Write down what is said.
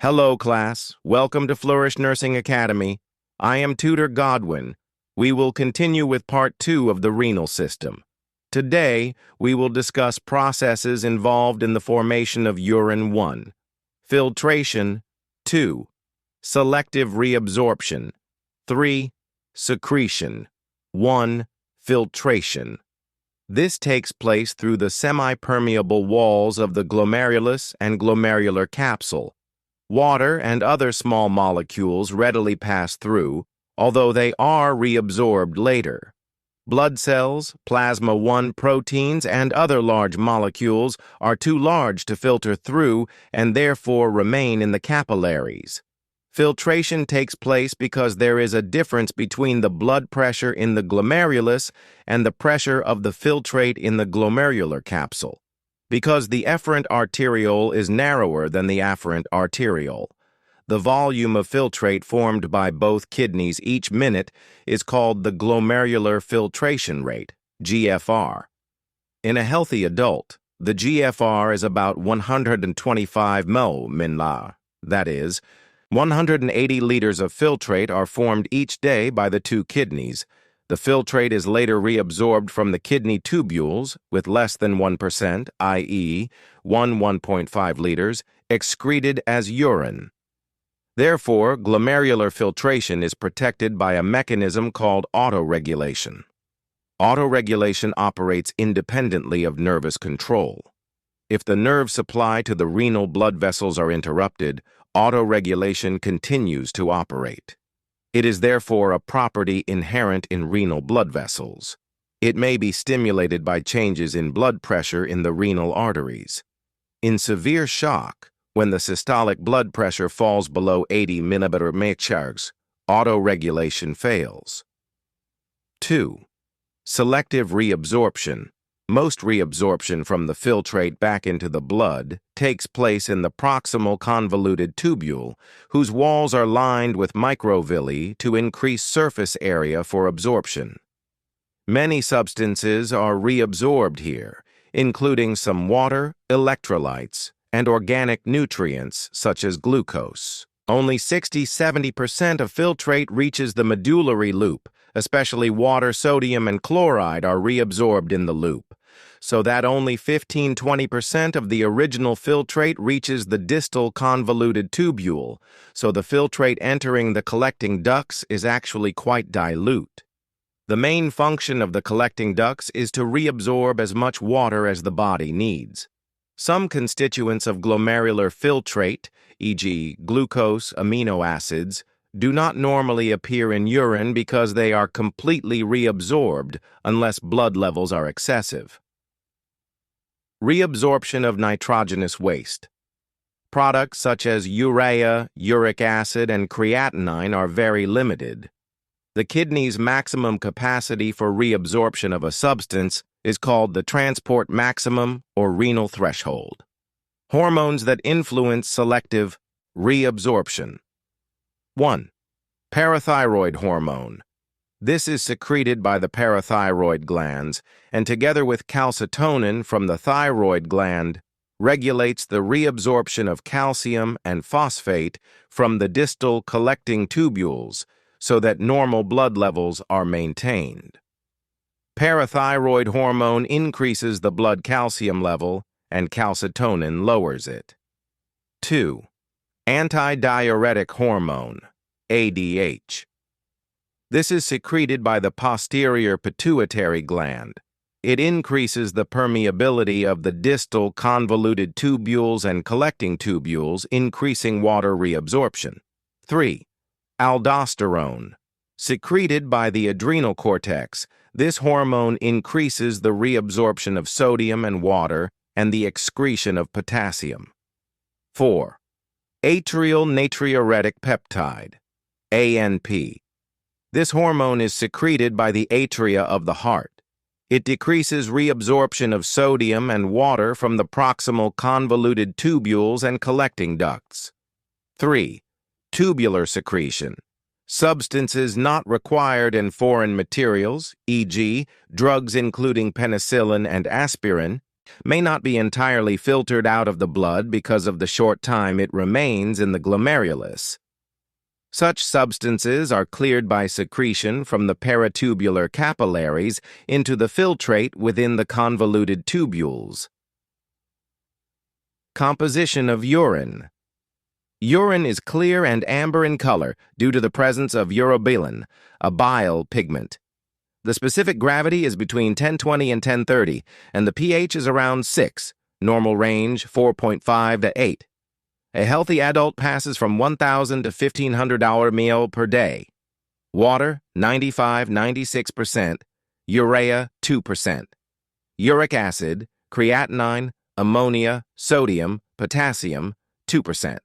Hello, class. Welcome to Flourish Nursing Academy. I am Tutor Godwin. We will continue with part 2 of the renal system. Today, we will discuss processes involved in the formation of urine 1, filtration 2, selective reabsorption 3, secretion 1, filtration. This takes place through the semi-permeable walls of the glomerulus and glomerular capsule. Water and other small molecules readily pass through, although they are reabsorbed later. Blood cells, plasma 1 proteins, and other large molecules are too large to filter through and therefore remain in the capillaries. Filtration takes place because there is a difference between the blood pressure in the glomerulus and the pressure of the filtrate in the glomerular capsule. Because the efferent arteriole is narrower than the afferent arteriole, the volume of filtrate formed by both kidneys each minute is called the glomerular filtration rate, GFR. In a healthy adult, the GFR is about 125 ml/min. That is, 180 liters of filtrate are formed each day by the two kidneys. The filtrate is later reabsorbed from the kidney tubules with less than 1%, i.e., 1.5 liters, excreted as urine. Therefore, glomerular filtration is protected by a mechanism called autoregulation. Autoregulation operates independently of nervous control. If the nerve supply to the renal blood vessels are interrupted, autoregulation continues to operate. It is therefore a property inherent in renal blood vessels. It may be stimulated by changes in blood pressure in the renal arteries. In severe shock, when the systolic blood pressure falls below 80 mmHg, autoregulation fails. 2. Selective reabsorption. Most reabsorption from the filtrate back into the blood takes place in the proximal convoluted tubule, whose walls are lined with microvilli to increase surface area for absorption. Many substances are reabsorbed here, including some water, electrolytes, and organic nutrients such as glucose. Only 60–70% of filtrate reaches the medullary loop, especially water, sodium, and chloride are reabsorbed in the loop, so that only 15–20% of the original filtrate reaches the distal convoluted tubule, so the filtrate entering the collecting ducts is actually quite dilute. The main function of the collecting ducts is to reabsorb as much water as the body needs. Some constituents of glomerular filtrate, e.g., glucose, amino acids, do not normally appear in urine because they are completely reabsorbed unless blood levels are excessive. Reabsorption of nitrogenous waste. Products such as urea, uric acid, and creatinine are very limited. The kidney's maximum capacity for reabsorption of a substance is called the transport maximum or renal threshold. Hormones that influence selective reabsorption. 1. Parathyroid hormone. This is secreted by the parathyroid glands and together with calcitonin from the thyroid gland regulates the reabsorption of calcium and phosphate from the distal collecting tubules so that normal blood levels are maintained. Parathyroid hormone increases the blood calcium level and calcitonin lowers it. 2. Antidiuretic hormone, ADH. This is secreted by the posterior pituitary gland. It increases the permeability of the distal convoluted tubules and collecting tubules, increasing water reabsorption. 3. Aldosterone. Secreted by the adrenal cortex, this hormone increases the reabsorption of sodium and water and the excretion of potassium. 4. Atrial natriuretic peptide, ANP. This hormone is secreted by the atria of the heart. It decreases reabsorption of sodium and water from the proximal convoluted tubules and collecting ducts. 3. Tubular secretion. Substances not required in foreign materials, e.g., drugs including penicillin and aspirin, may not be entirely filtered out of the blood because of the short time it remains in the glomerulus. Such substances are cleared by secretion from the peritubular capillaries into the filtrate within the convoluted tubules. Composition of urine. Urine is clear and amber in color due to the presence of urobilin, a bile pigment. The specific gravity is between 1020 and 1030, and the pH is around 6, normal range 4.5 to 8. A healthy adult passes from 1,000 to 1,500 ml per day. Water, 95-96%, urea, 2%. Uric acid, creatinine, ammonia, sodium, potassium, 2%.